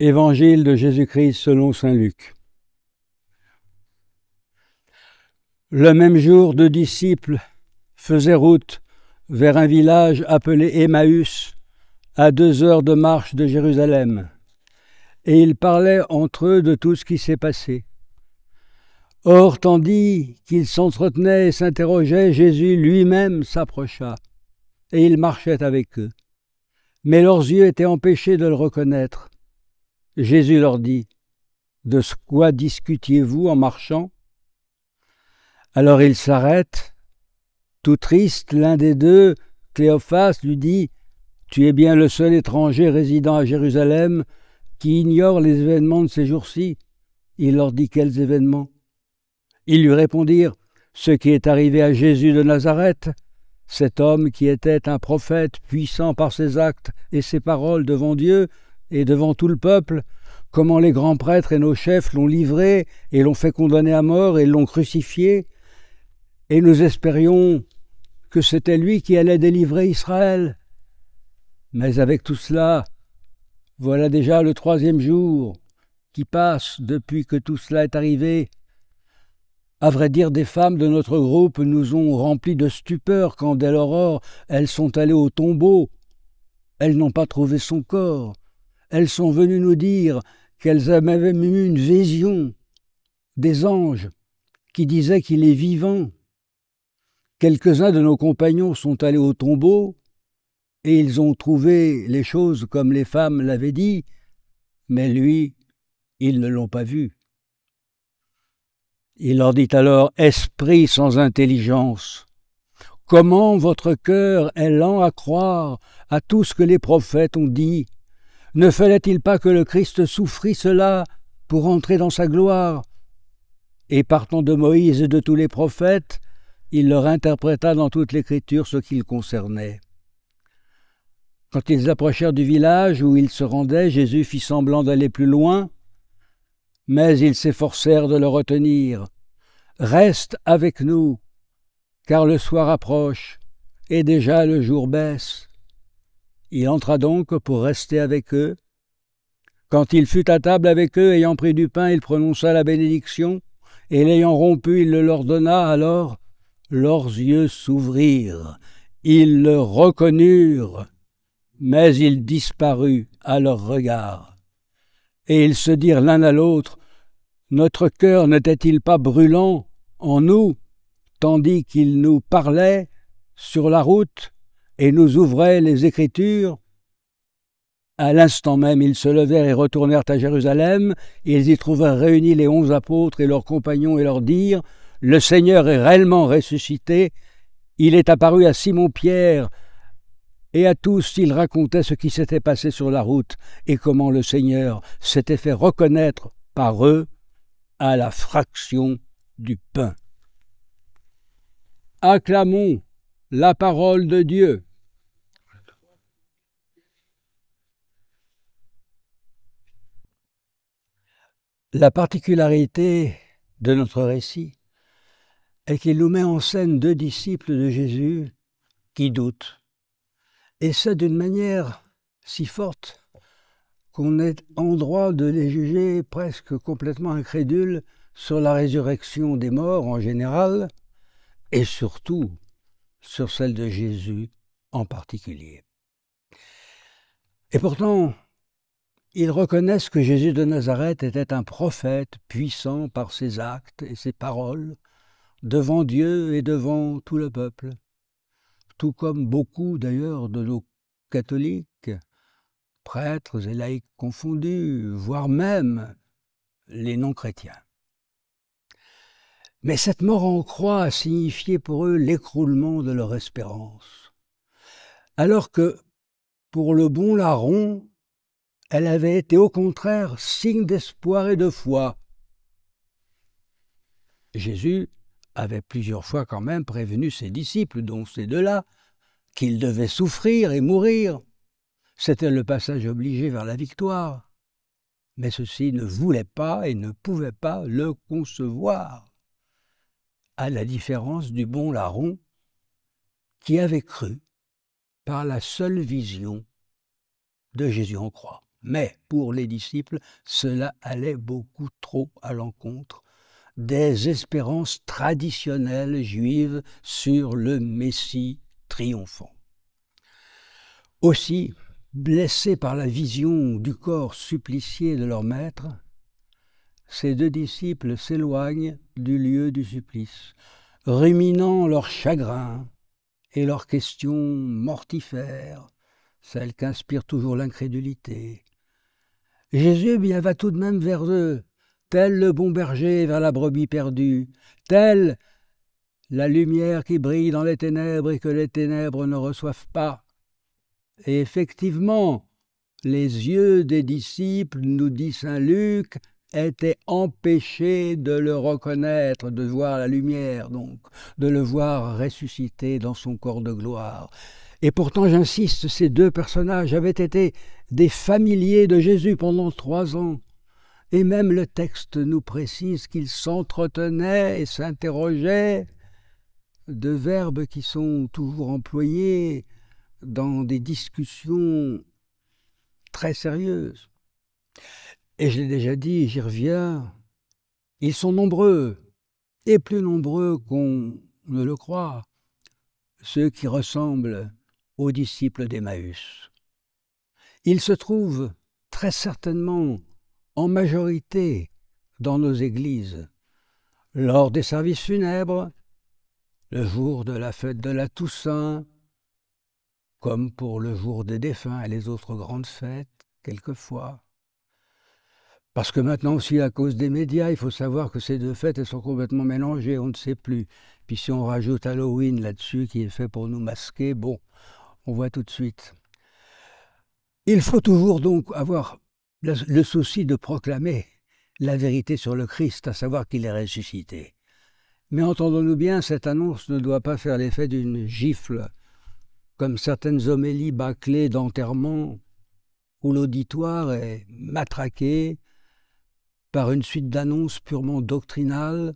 Évangile de Jésus-Christ selon saint Luc. Le même jour, 2 disciples faisaient route vers un village appelé Emmaüs, à 2 heures de marche de Jérusalem, et ils parlaient entre eux de tout ce qui s'est passé. Or, tandis qu'ils s'entretenaient et s'interrogeaient, Jésus lui-même s'approcha, et il marchait avec eux. Mais leurs yeux étaient empêchés de le reconnaître. Jésus leur dit : « De quoi discutiez-vous en marchant ?» Alors ils s'arrêtent. Tout triste, l'un des deux, Cléophas, lui dit : « Tu es bien le seul étranger résidant à Jérusalem qui ignore les événements de ces jours-ci. » Il leur dit : « Quels événements ?» Ils lui répondirent : « Ce qui est arrivé à Jésus de Nazareth, cet homme qui était un prophète puissant par ses actes et ses paroles devant Dieu et devant tout le peuple, comment les grands prêtres et nos chefs l'ont livré et l'ont fait condamner à mort et l'ont crucifié, et nous espérions que c'était lui qui allait délivrer Israël. Mais avec tout cela, voilà déjà le 3e jour qui passe depuis que tout cela est arrivé. À vrai dire, des femmes de notre groupe nous ont remplis de stupeur quand, dès l'aurore, elles sont allées au tombeau. Elles n'ont pas trouvé son corps. Elles sont venues nous dire qu'elles avaient eu une vision des anges qui disaient qu'il est vivant. Quelques-uns de nos compagnons sont allés au tombeau et ils ont trouvé les choses comme les femmes l'avaient dit, mais lui, ils ne l'ont pas vu. Il leur dit alors : « Esprit sans intelligence, comment votre cœur est lent à croire à tout ce que les prophètes ont dit ? Ne fallait-il pas que le Christ souffrit cela pour entrer dans sa gloire ?» Et partant de Moïse et de tous les prophètes, il leur interpréta dans toute l'Écriture ce qui le concernait. Quand ils approchèrent du village où ils se rendaient, Jésus fit semblant d'aller plus loin, mais ils s'efforcèrent de le retenir. « Reste avec nous, car le soir approche, et déjà le jour baisse. » Il entra donc pour rester avec eux. Quand il fut à table avec eux, ayant pris du pain, il prononça la bénédiction, et l'ayant rompu, il le leur donna. Alors leurs yeux s'ouvrirent, ils le reconnurent, mais il disparut à leur regard. Et ils se dirent l'un à l'autre : « Notre cœur n'était-il pas brûlant en nous, tandis qu'il nous parlait sur la route et nous ouvrait les Écritures ?» À l'instant même, ils se levèrent et retournèrent à Jérusalem. Ils y trouvèrent réunis les 11 apôtres et leurs compagnons et leur dirent : « Le Seigneur est réellement ressuscité. Il est apparu à Simon-Pierre et à tous. Il racontait ce qui s'était passé sur la route et comment le Seigneur s'était fait reconnaître par eux à la fraction du pain. » Acclamons la parole de Dieu. La particularité de notre récit est qu'il nous met en scène 2 disciples de Jésus qui doutent. Et ça d'une manière si forte qu'on est en droit de les juger presque complètement incrédules sur la résurrection des morts en général, et surtout sur celle de Jésus en particulier. Et pourtant, ils reconnaissent que Jésus de Nazareth était un prophète puissant par ses actes et ses paroles devant Dieu et devant tout le peuple, tout comme beaucoup d'ailleurs de nos catholiques, prêtres et laïcs confondus, voire même les non-chrétiens. Mais cette mort en croix a signifié pour eux l'écroulement de leur espérance, alors que pour le bon larron, elle avait été au contraire signe d'espoir et de foi. Jésus avait plusieurs fois quand même prévenu ses disciples, dont ces 2-là, qu'ils devaient souffrir et mourir. C'était le passage obligé vers la victoire. Mais ceux-ci ne voulaient pas et ne pouvaient pas le concevoir, à la différence du bon larron qui avait cru par la seule vision de Jésus en croix. Mais pour les disciples, cela allait beaucoup trop à l'encontre des espérances traditionnelles juives sur le Messie triomphant. Aussi, blessés par la vision du corps supplicié de leur maître, ces deux disciples s'éloignent du lieu du supplice, ruminant leur chagrin et leurs questions mortifères, celles qu'inspire toujours l'incrédulité. Jésus bien va tout de même vers eux, tel le bon berger vers la brebis perdue, tel la lumière qui brille dans les ténèbres et que les ténèbres ne reçoivent pas. Et effectivement, les yeux des disciples, nous dit saint Luc, étaient empêchés de le reconnaître, de voir la lumière, donc, de le voir ressuscité dans son corps de gloire. Et pourtant, j'insiste, ces deux personnages avaient été des familiers de Jésus pendant 3 ans. Et même le texte nous précise qu'ils s'entretenaient et s'interrogeaient, de verbes qui sont toujours employés dans des discussions très sérieuses. Et je l'ai déjà dit, j'y reviens, ils sont nombreux, et plus nombreux qu'on ne le croit, ceux qui ressemblent aux disciples d'Emmaüs. Ils se trouvent très certainement en majorité dans nos églises, lors des services funèbres, le jour de la fête de la Toussaint, comme pour le jour des défunts et les autres grandes fêtes, quelquefois. Parce que maintenant aussi, à cause des médias, il faut savoir que ces deux fêtes, elles sont complètement mélangées, on ne sait plus. Puis si on rajoute Halloween là-dessus, qui est fait pour nous masquer, bon, on voit tout de suite. Il faut toujours donc avoir le souci de proclamer la vérité sur le Christ, à savoir qu'il est ressuscité. Mais entendons-nous bien, cette annonce ne doit pas faire l'effet d'une gifle, comme certaines homélies bâclées d'enterrement, où l'auditoire est matraqué par une suite d'annonces purement doctrinales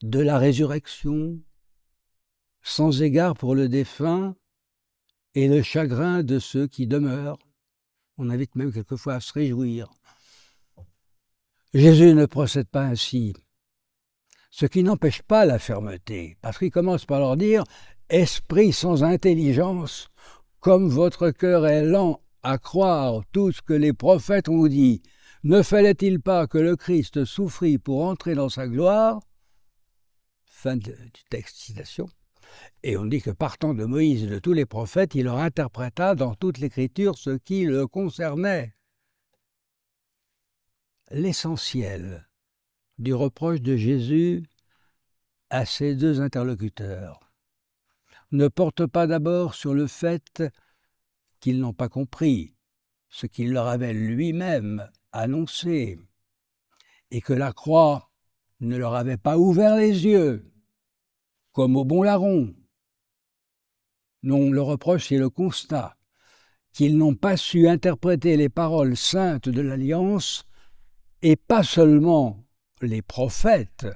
de la résurrection, sans égard pour le défunt et le chagrin de ceux qui demeurent. On invite même quelquefois à se réjouir. Jésus ne procède pas ainsi, ce qui n'empêche pas la fermeté, parce qu'il commence par leur dire « Esprit sans intelligence, comme votre cœur est lent à croire tout ce que les prophètes ont dit, ne fallait-il pas que le Christ souffrit pour entrer dans sa gloire ?» Fin du texte, citation. Et on dit que partant de Moïse et de tous les prophètes, il leur interpréta dans toute l'Écriture ce qui le concernait. L'essentiel du reproche de Jésus à ces deux interlocuteurs ne porte pas d'abord sur le fait qu'ils n'ont pas compris ce qu'il leur avait lui-même annoncé et que la croix ne leur avait pas ouvert les yeux, comme au bon larron. Non, le reproche, c'est le constat qu'ils n'ont pas su interpréter les paroles saintes de l'Alliance et pas seulement les prophètes,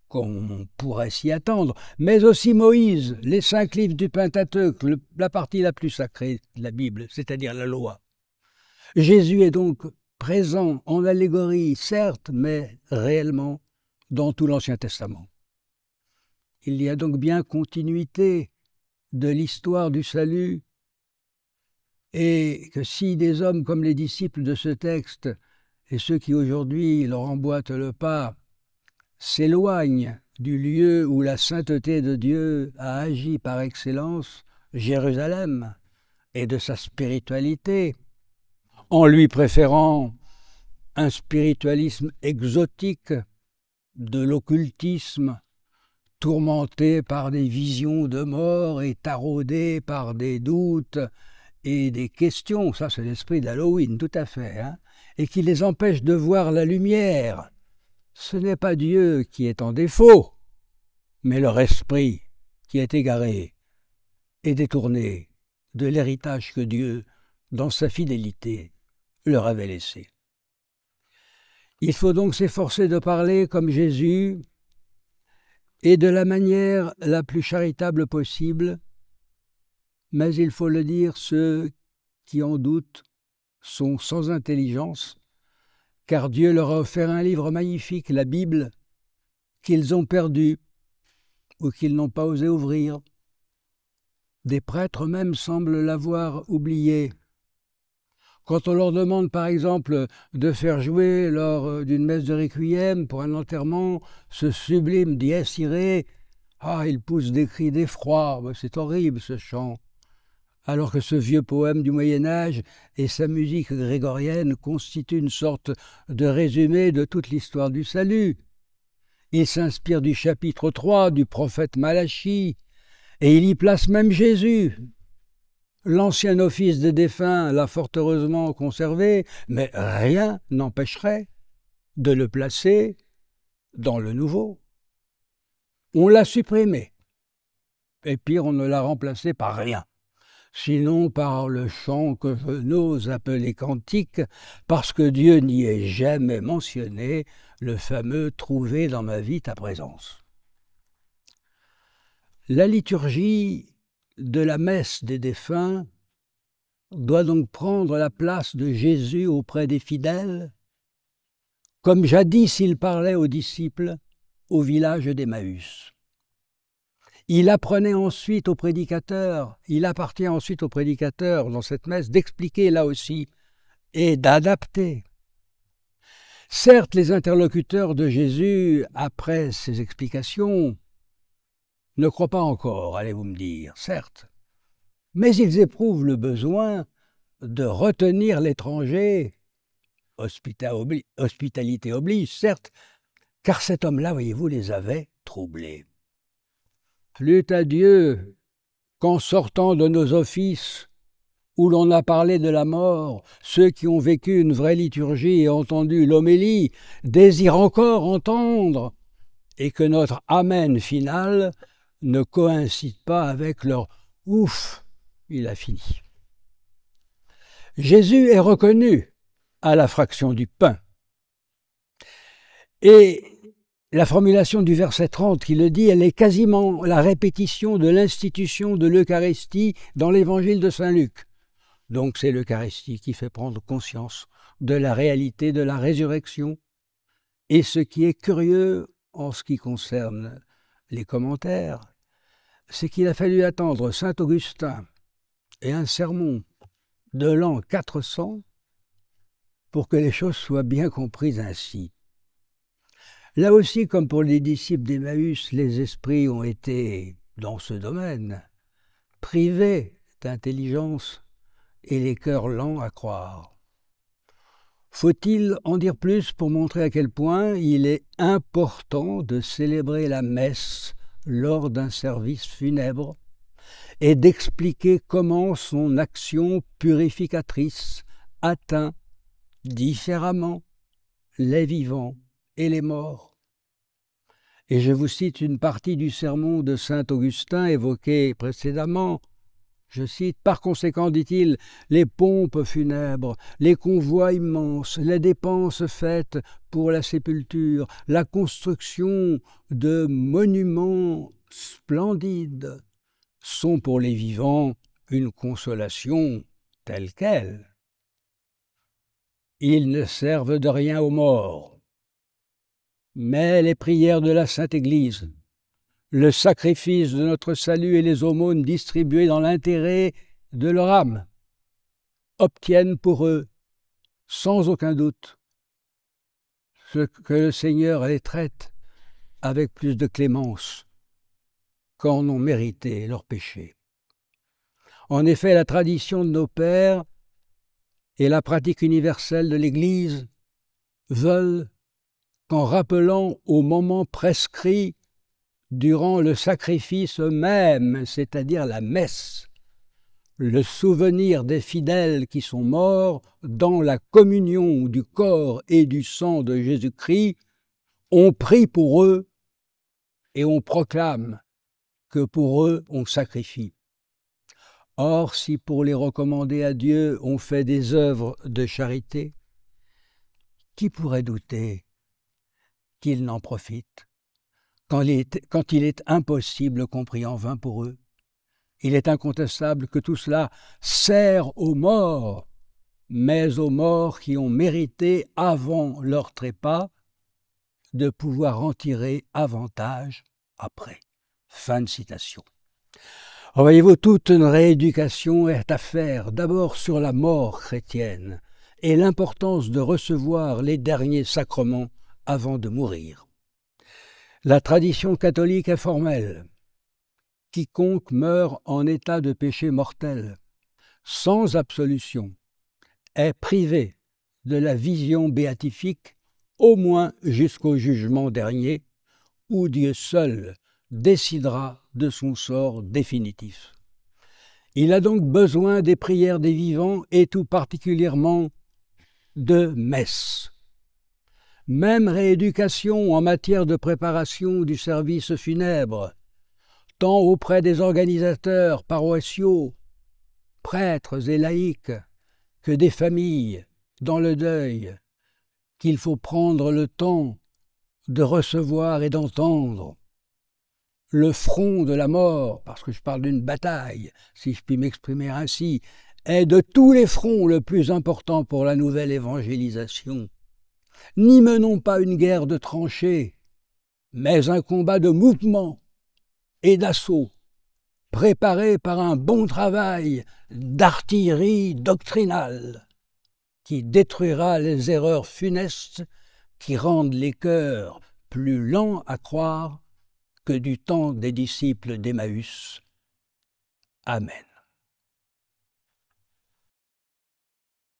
comme on pourrait s'y attendre, mais aussi Moïse, les 5 livres du Pentateuque, la partie la plus sacrée de la Bible, c'est-à-dire la loi. Jésus est donc présent en allégorie, certes, mais réellement dans tout l'Ancien Testament. Il y a donc bien continuité de l'histoire du salut, et que si des hommes comme les disciples de ce texte et ceux qui aujourd'hui leur emboîtent le pas s'éloignent du lieu où la sainteté de Dieu a agi par excellence, Jérusalem, et de sa spiritualité, en lui préférant un spiritualisme exotique, de l'occultisme, tourmenté par des visions de mort et taraudé par des doutes et des questions, ça c'est l'esprit d'Halloween, tout à fait, et qui les empêche de voir la lumière. Ce n'est pas Dieu qui est en défaut, mais leur esprit qui est égaré et détourné de l'héritage que Dieu, dans sa fidélité, leur avait laissé. Il faut donc s'efforcer de parler comme Jésus et de la manière la plus charitable possible, mais il faut le dire, ceux qui en doutent sont sans intelligence, car Dieu leur a offert un livre magnifique, la Bible, qu'ils ont perdu ou qu'ils n'ont pas osé ouvrir. Des prêtres même semblent l'avoir oublié. Quand on leur demande par exemple de faire jouer lors d'une messe de requiem pour un enterrement ce sublime Dies Irae, ils poussent des cris d'effroi, c'est horrible ce chant. Alors que ce vieux poème du Moyen-Âge et sa musique grégorienne constituent une sorte de résumé de toute l'histoire du salut. Il s'inspire du chapitre 3 du prophète Malachie, et il y place même Jésus. L'ancien office des défunts l'a fort heureusement conservé, mais rien n'empêcherait de le placer dans le nouveau. On l'a supprimé, et pire, on ne l'a remplacé par rien, sinon par le chant que je n'ose appeler cantique, parce que Dieu n'y est jamais mentionné, le fameux « trouver dans ma vie ta présence ». La liturgie de la messe des défunts doit donc prendre la place de Jésus auprès des fidèles, comme jadis il parlait aux disciples au village d'Emmaüs. Il apprenait ensuite aux prédicateurs, il appartient ensuite aux prédicateurs dans cette messe d'expliquer là aussi et d'adapter. Certes, les interlocuteurs de Jésus, après ces explications, ne croient pas encore, allez-vous me dire, certes, mais ils éprouvent le besoin de retenir l'étranger, hospitalité oblige, certes, car cet homme-là, voyez-vous, les avait troublés. Plût à Dieu qu'en sortant de nos offices, où l'on a parlé de la mort, ceux qui ont vécu une vraie liturgie et entendu l'homélie désirent encore entendre, et que notre Amen final ne coïncide pas avec leur « ouf, il a fini ». Jésus est reconnu à la fraction du pain. Et la formulation du verset 30 qui le dit, elle est quasiment la répétition de l'institution de l'Eucharistie dans l'évangile de Saint Luc. Donc c'est l'Eucharistie qui fait prendre conscience de la réalité de la résurrection. Et ce qui est curieux en ce qui concerne les commentaires, c'est qu'il a fallu attendre saint Augustin et un sermon de l'an 400 pour que les choses soient bien comprises ainsi. Là aussi, comme pour les disciples d'Emmaüs, les esprits ont été, dans ce domaine, privés d'intelligence et les cœurs lents à croire. Faut-il en dire plus pour montrer à quel point il est important de célébrer la messe lors d'un service funèbre et d'expliquer comment son action purificatrice atteint différemment les vivants et les morts. Et je vous cite une partie du sermon de saint Augustin évoqué précédemment. Je cite, « Par conséquent, dit-il, les pompes funèbres, les convois immenses, les dépenses faites pour la sépulture, la construction de monuments splendides sont pour les vivants une consolation telle quelle. Ils ne servent de rien aux morts, mais les prières de la Sainte Église, le sacrifice de notre salut et les aumônes distribuées dans l'intérêt de leur âme obtiennent pour eux, sans aucun doute, ce que le Seigneur les traite avec plus de clémence qu'en ont mérité leurs péchés. En effet, la tradition de nos pères et la pratique universelle de l'Église veulent qu'en rappelant au moment prescrit durant le sacrifice même, c'est-à-dire la messe, le souvenir des fidèles qui sont morts dans la communion du corps et du sang de Jésus-Christ, on prie pour eux et on proclame que pour eux on sacrifie. Or, si pour les recommander à Dieu on fait des œuvres de charité, qui pourrait douter qu'ils n'en profitent quand il est impossible qu'on prie en vain pour eux? Il est incontestable que tout cela sert aux morts mais aux morts qui ont mérité, avant leur trépas, de pouvoir en tirer avantage après. » Fin de citation. Voyez-vous, toute une rééducation est à faire, d'abord sur la mort chrétienne et l'importance de recevoir les derniers sacrements avant de mourir. La tradition catholique est formelle. Quiconque meurt en état de péché mortel, sans absolution, est privé de la vision béatifique, au moins jusqu'au jugement dernier, où Dieu seul décidera de son sort définitif. Il a donc besoin des prières des vivants et tout particulièrement de messes. Même rééducation en matière de préparation du service funèbre, tant auprès des organisateurs paroissiaux, prêtres et laïcs, que des familles dans le deuil, qu'il faut prendre le temps de recevoir et d'entendre. Le front de la mort, parce que je parle d'une bataille, si je puis m'exprimer ainsi, est de tous les fronts le plus important pour la nouvelle évangélisation. N'y menons pas une guerre de tranchées, mais un combat de mouvement et d'assaut, préparé par un bon travail d'artillerie doctrinale, qui détruira les erreurs funestes qui rendent les cœurs plus lents à croire que du temps des disciples d'Emmaüs. Amen.